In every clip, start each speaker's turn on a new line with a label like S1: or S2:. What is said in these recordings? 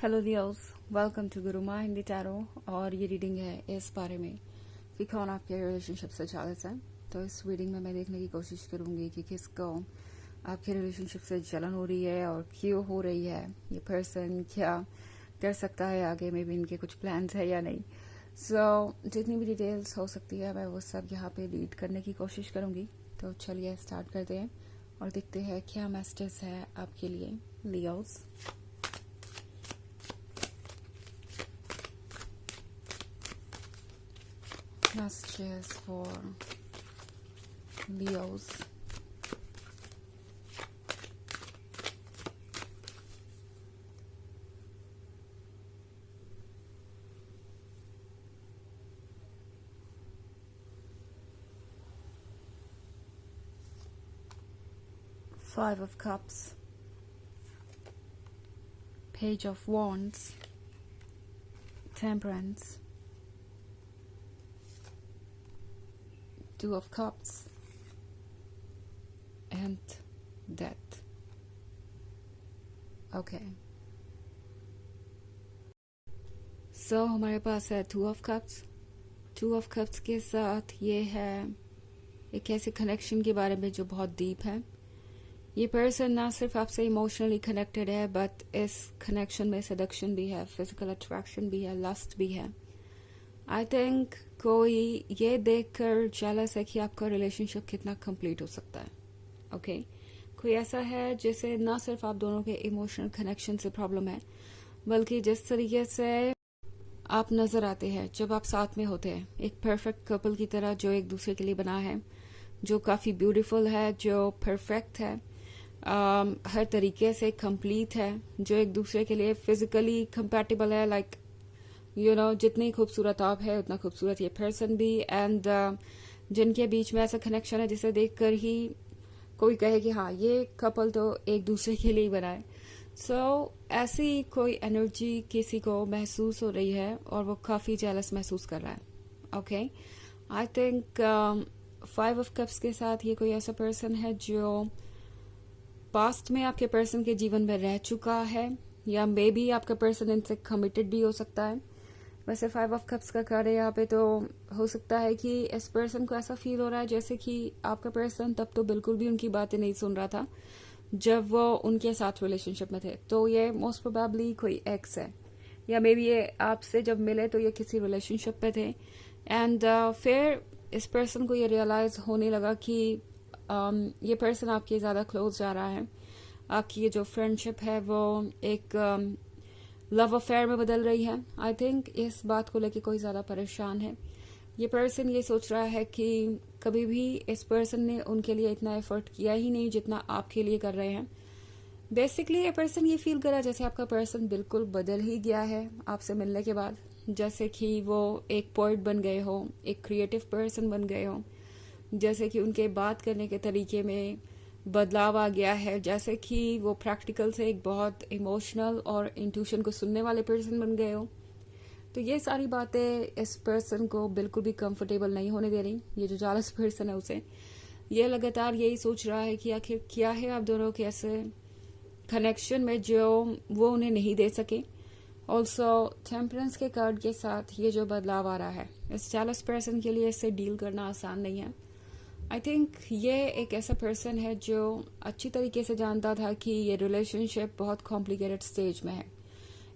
S1: Hello Leos, welcome to Guruma Hindi tarot. और ये reading है इस बारे में कि कौन आपके रिलेशनशिप से जेलस है। तो इस रीडिंग में मैं देखने की कोशिश करूंगी कि किसको आपके रिलेशनशिप से जलन हो रही है और क्यों हो रही है। ये पर्सन क्या कर सकता है आगे में भी, इनके कुछ प्लान्स है या नहीं। जितनी भी डिटेल्स हो सकती है मैं वो सब यहाँ पे रीड करने की कोशिश करूंगी। तो चलिए स्टार्ट करते हैं और देखते हैं क्या मैसेजेस है आपके लिए Leos. Messages for Leos. Five of Cups, Page of Wands, Temperance, Two of Cups, and Death. Okay. So हमारे पास है Two of Cups. Two of Cups के साथ ये है एक ऐसे कनेक्शन के बारे में जो बहुत डीप है। ये पर्सन ना सिर्फ आपसे इमोशनली कनेक्टेड है बट इस कनेक्शन में सडक्शन भी है, फिजिकल अट्रैक्शन भी है, लस्ट भी है। आई थिंक कोई ये देखकर जेलस है कि आपका रिलेशनशिप कितना कंप्लीट हो सकता है। ओके कोई ऐसा है जिसे ना सिर्फ आप दोनों के इमोशनल कनेक्शन से प्रॉब्लम है बल्कि जिस तरीके से आप नजर आते हैं जब आप साथ में होते हैं, एक परफेक्ट कपल की तरह जो एक दूसरे के लिए बना है, जो काफी ब्यूटीफुल है, जो परफेक्ट है, हर तरीके से कंप्लीट है, जो एक दूसरे के लिए फिजिकली कंपैटिबल है। लाइक जितनी खूबसूरत आप है उतना खूबसूरत ये पर्सन भी। एंड जिनके बीच में ऐसा कनेक्शन है जिसे देखकर ही कोई कहे कि हाँ ये कपल तो एक दूसरे के लिए ही बना है। ऐसी कोई एनर्जी किसी को महसूस हो रही है और वो काफी जेलस महसूस कर रहा है। Okay I think five of cups के साथ ये कोई ऐसा पर्सन है जो पास्ट में आपके पर्सन के जीवन में रह चुका है या मे बी आपका पर्सन इनसे कमिटेड भी हो सकता है। वैसे फाइव ऑफ कप्स का कार्य यहाँ पे तो हो सकता है कि इस पर्सन को ऐसा फील हो रहा है जैसे कि आपका पर्सन तब तो बिल्कुल भी उनकी बातें नहीं सुन रहा था जब वो उनके साथ रिलेशनशिप में थे। तो ये मोस्ट प्रोबेबली कोई एक्स है या मे बी ये आपसे जब मिले तो ये किसी रिलेशनशिप पे थे। एंड फिर इस पर्सन को ये रियलाइज होने लगा कि ये पर्सन आपके ज्यादा क्लोज जा रहा है, आपकी ये जो फ्रेंडशिप है वो एक लव अफेयर में बदल रही है। आई थिंक इस बात को लेके कोई ज्यादा परेशान है। ये पर्सन ये सोच रहा है कि कभी भी इस पर्सन ने उनके लिए इतना एफर्ट किया ही नहीं जितना आपके लिए कर रहे हैं। बेसिकली ये पर्सन ये फील कर रहा है जैसे आपका पर्सन बिल्कुल बदल ही गया है आपसे मिलने के बाद, जैसे कि वो एक पोएट बन गए हो, एक क्रिएटिव पर्सन बन गए हो, जैसे कि उनके बात करने के तरीके में बदलाव आ गया है, जैसे कि वो प्रैक्टिकल से एक बहुत इमोशनल और इंट्यूशन को सुनने वाले पर्सन बन गए हो। तो ये सारी बातें इस पर्सन को बिल्कुल भी कंफर्टेबल नहीं होने दे रही। ये जो जालस पर्सन है उसे ये लगातार यही सोच रहा है कि आखिर क्या है आप दोनों के ऐसे कनेक्शन में जो वो उन्हें नहीं दे सके। ऑल्सो टेम्परेंस के कार्ड के साथ ये जो बदलाव आ रहा है इस जालस पर्सन के लिए इससे डील करना आसान नहीं है। आई थिंक ये एक ऐसा पर्सन है जो अच्छी तरीके से जानता था कि ये रिलेशनशिप बहुत कॉम्प्लिकेटेड स्टेज में है।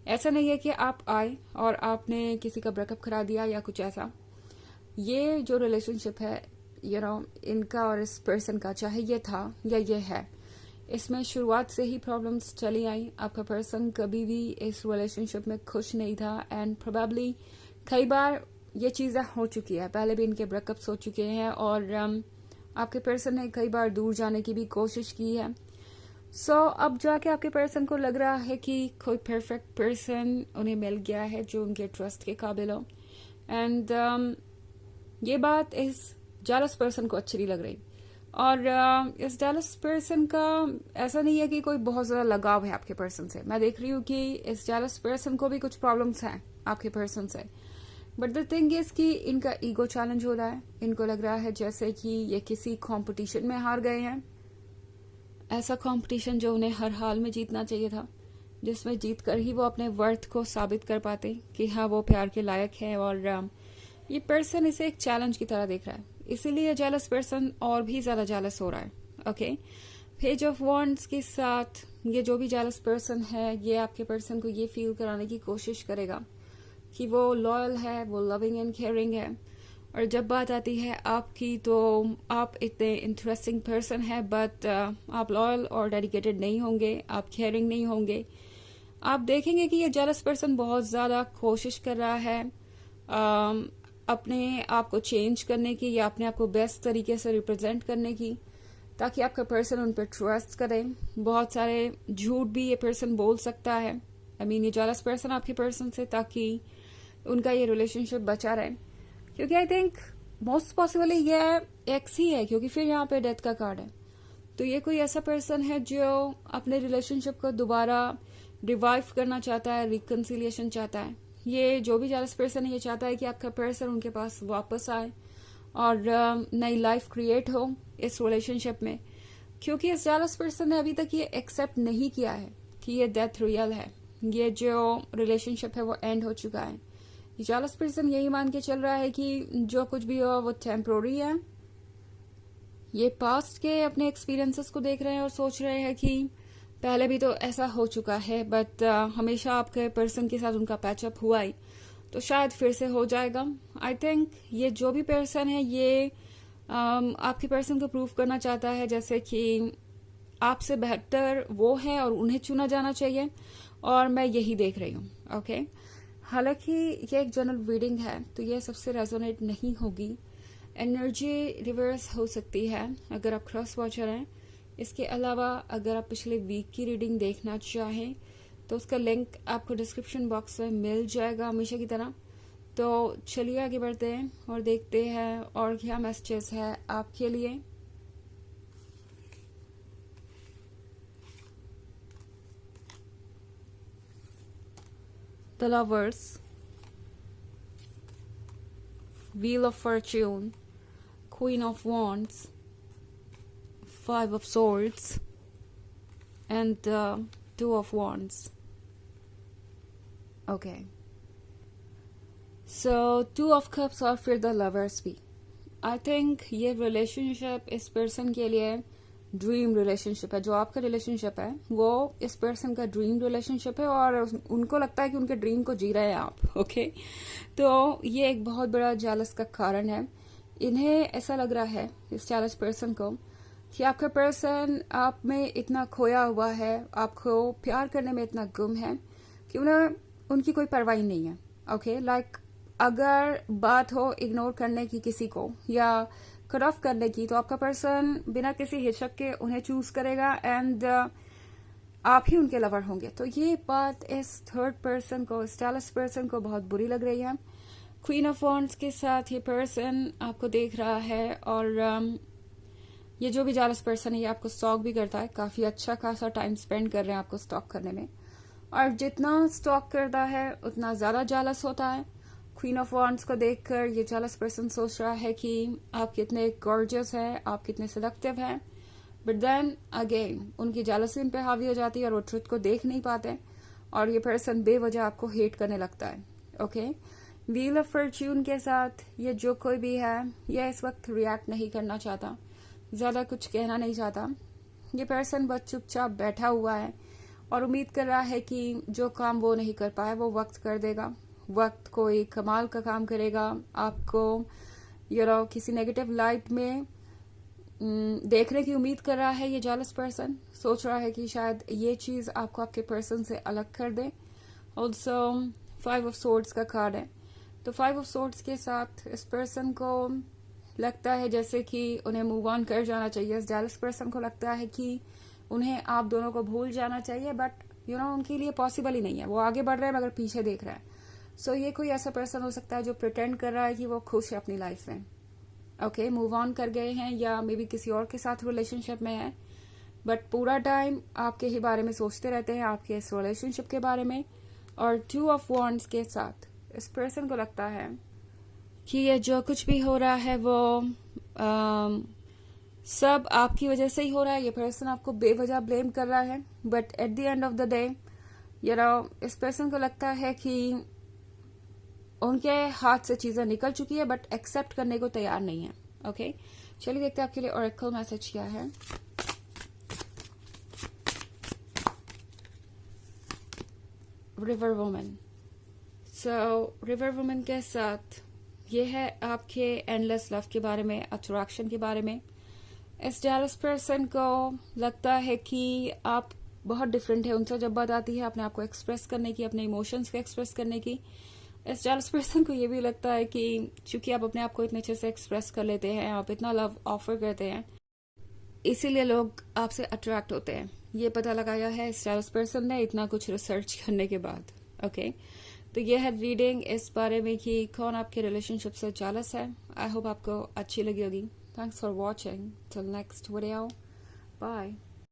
S1: ऐसा नहीं है कि आप आए और आपने किसी का ब्रेकअप करा दिया या कुछ ऐसा। ये जो रिलेशनशिप है इनका और इस पर्सन का, चाहे ये था या ये है, इसमें शुरुआत से ही प्रॉब्लम्स चली आई। आपका पर्सन कभी भी इस रिलेशनशिप में खुश नहीं था एंड प्रोबेबली कई बार ये चीजें हो चुकी है, पहले भी इनके ब्रेकअप्स हो चुके हैं और आपके पर्सन ने कई बार दूर जाने की भी कोशिश की है। अब जाके आपके पर्सन को लग रहा है कि कोई परफेक्ट पर्सन उन्हें मिल गया है जो उनके ट्रस्ट के काबिल हो। एंड ये बात इस जालस पर्सन को अच्छी नहीं लग रही। और इस जालस पर्सन का ऐसा नहीं है कि कोई बहुत ज्यादा लगाव है आपके पर्सन से। मैं देख रही हूँ कि इस जालस पर्सन को भी कुछ प्रॉब्लम्स हैं आपके पर्सन से। बट द थिंग इज कि इनका ईगो चैलेंज हो रहा है। इनको लग रहा है जैसे कि ये किसी कंपटीशन में हार गए हैं, ऐसा कंपटीशन जो उन्हें हर हाल में जीतना चाहिए था। जिसमें जीत कर ही वो अपने वर्थ को साबित कर पाते कि हाँ वो प्यार के लायक है। और ये पर्सन इसे एक चैलेंज की तरह देख रहा है, इसीलिए जेलस पर्सन और भी ज्यादा जेलस हो रहा है। ओके, पेज ऑफ वॉन्ड्स के साथ ये जो भी जेलस पर्सन है, ये आपके पर्सन को ये फील कराने की कोशिश करेगा कि वो लॉयल है, वो लविंग एंड केयरिंग है। और जब बात आती है आपकी, तो आप इतने इंटरेस्टिंग पर्सन है, बट आप लॉयल और डेडिकेटेड नहीं होंगे, आप केयरिंग नहीं होंगे। आप देखेंगे कि ये जेलस पर्सन बहुत ज्यादा कोशिश कर रहा है अपने आप को चेंज करने की या अपने आप को बेस्ट तरीके से रिप्रेजेंट करने की, ताकि आपका पर्सन उन पर ट्रस्ट करे। बहुत सारे झूठ भी ये पर्सन बोल सकता है, ये जेलस पर्सन आपके पर्सन से, ताकि उनका ये रिलेशनशिप बचा रहे। क्योंकि आई थिंक मोस्ट पॉसिबली ये एक्स ही है, क्योंकि फिर यहाँ पे डेथ का कार्ड है। तो ये कोई ऐसा पर्सन है जो अपने रिलेशनशिप को दोबारा रिवाइव करना चाहता है, रिकन्सिलिएशन चाहता है। ये जो भी जेलस पर्सन है, ये चाहता है कि आपका पर्सन उनके पास वापस आए और नई लाइफ क्रिएट हो इस रिलेशनशिप में। क्योंकि इस जेलस पर्सन ने अभी तक ये एक्सेप्ट नहीं किया है कि ये डेथ रियल है, ये जो रिलेशनशिप है वो एंड हो चुका है। जेलस पर्सन यही मान के चल रहा है कि जो कुछ भी हो वो टेम्पोररी है। ये पास्ट के अपने एक्सपीरियंसेस को देख रहे हैं और सोच रहे हैं कि पहले भी तो ऐसा हो चुका है, बट हमेशा आपके पर्सन के साथ उनका पैचअप हुआ ही, तो शायद फिर से हो जाएगा। आई थिंक ये जो भी पर्सन है, ये आपके पर्सन को प्रूव करना चाहता है जैसे कि आपसे बेहतर वो है और उन्हें चुना जाना चाहिए, और मैं यही देख रही हूँ। ओके, हालांकि ये एक जनरल रीडिंग है, तो ये सबसे रेजोनेट नहीं होगी। एनर्जी रिवर्स हो सकती है अगर आप क्रॉस वॉचर हैं। इसके अलावा अगर आप पिछले वीक की रीडिंग देखना चाहें तो उसका लिंक आपको डिस्क्रिप्शन बॉक्स में मिल जाएगा हमेशा की तरह। तो चलिए आगे बढ़ते हैं और देखते हैं और क्या मैसेजेस है आपके लिए। The Lovers, Wheel of Fortune, Queen of Wands, Five of Swords, and Two of Wands. Okay. So, Two of Cups और फिर The Lovers भी। I think ये रिलेशनशिप इस पर्सन के लिए ड्रीम रिलेशनशिप है। जो आपका रिलेशनशिप है वो इस पर्सन का ड्रीम रिलेशनशिप है, और उनको लगता है कि उनके ड्रीम को जी रहे हैं आप। ओके, तो ये एक बहुत बड़ा जेलस का कारण है। इन्हें ऐसा लग रहा है, इस जेलस पर्सन को, कि आपका पर्सन आप में इतना खोया हुआ है, आपको प्यार करने में इतना गुम है कि उन्हें उनकी कोई परवाह नहीं है। ओके, लाइक अगर बात हो इग्नोर करने की किसी को या कट ऑफ करने की, तो आपका पर्सन बिना किसी हिचक के उन्हें चूज करेगा एंड आप ही उनके लवर होंगे। तो ये बात इस थर्ड पर्सन को, इस जेलस पर्सन को बहुत बुरी लग रही है। क्वीन ऑफ वॉन्ड्स के साथ ये पर्सन आपको देख रहा है, और ये जो भी जेलस पर्सन है ये आपको स्टॉक भी करता है। काफी अच्छा खासा टाइम स्पेंड कर रहे हैं आपको स्टॉक करने में, और जितना स्टॉक करता है उतना ज्यादा जेलस होता है। क्वीन ऑफ वॉन्ड्स को देखकर ये जेलस पर्सन सोच रहा है कि आप कितने गॉर्जियस हैं, आप कितने सेडक्टिव हैं, बट देन अगेन उनकी जेलसी उन पे हावी हो जाती है और वो ट्रुथ को देख नहीं पाते, और ये पर्सन बेवजह आपको हेट करने लगता है। ओके, व्हील ऑफ फॉर्च्यून के साथ ये जो कोई भी है, ये इस वक्त रिएक्ट नहीं करना चाहता, ज्यादा कुछ कहना नहीं चाहता। ये पर्सन बस चुपचाप बैठा हुआ है और उम्मीद कर रहा है कि जो काम वो नहीं कर पाया वो वक्त कर देगा। वक्त कोई कमाल का काम करेगा, आपको किसी नेगेटिव लाइट में देखने की उम्मीद कर रहा है। ये जेलस पर्सन सोच रहा है कि शायद ये चीज आपको आपके पर्सन से अलग कर दे। ऑल्सो फाइव ऑफ सोर्ड्स का कार्ड है, तो फाइव ऑफ सोर्ड्स के साथ इस पर्सन को लगता है जैसे कि उन्हें मूव ऑन कर जाना चाहिए। इस जेलस पर्सन को लगता है कि उन्हें आप दोनों को भूल जाना चाहिए, बट उनके लिए पॉसिबल ही नहीं है। वो आगे बढ़ रहे हैं मगर पीछे देख रहे हैं। सो ये कोई ऐसा पर्सन हो सकता है जो प्रिटेंड कर रहा है कि वो खुश है अपनी लाइफ में। ओके, मूव ऑन कर गए हैं या मे बी किसी और के साथ रिलेशनशिप में है, बट पूरा टाइम आपके ही बारे में सोचते रहते हैं, आपके इस रिलेशनशिप के बारे में। और टू ऑफ वॉन्ड्स के साथ इस पर्सन को लगता है कि ये जो कुछ भी हो रहा है वो सब आपकी वजह से ही हो रहा है। ये पर्सन आपको बेवजह ब्लेम कर रहा है, but at the end of the day इस पर्सन को लगता है कि उनके हाथ से चीजें निकल चुकी है बट एक्सेप्ट करने को तैयार नहीं है। ओके, चलिए देखते हैं आपके लिए ओरेकल मैसेज क्या है। River woman. सो रिवर वुमन के साथ ये है आपके एंडलेस लव के बारे में, अट्रैक्शन के बारे में। इस जेलस पर्सन को लगता है कि आप बहुत डिफरेंट है उनसे जब बात आती है अपने आप को एक्सप्रेस करने की, अपने इमोशंस को एक्सप्रेस करने की। इस जेलस पर्सन को ये भी लगता है कि चूंकि आप अपने आप को इतने अच्छे से एक्सप्रेस कर लेते हैं, आप इतना लव ऑफर करते हैं, इसीलिए लोग आपसे अट्रैक्ट होते हैं। ये पता लगाया है इस जेलस पर्सन ने इतना कुछ रिसर्च करने के बाद। ओके, तो ये है रीडिंग इस बारे में कि कौन आपके रिलेशनशिप से जेलस है। आई होप आपको अच्छी लगी होगी। Thanks for watching. Till next video, bye.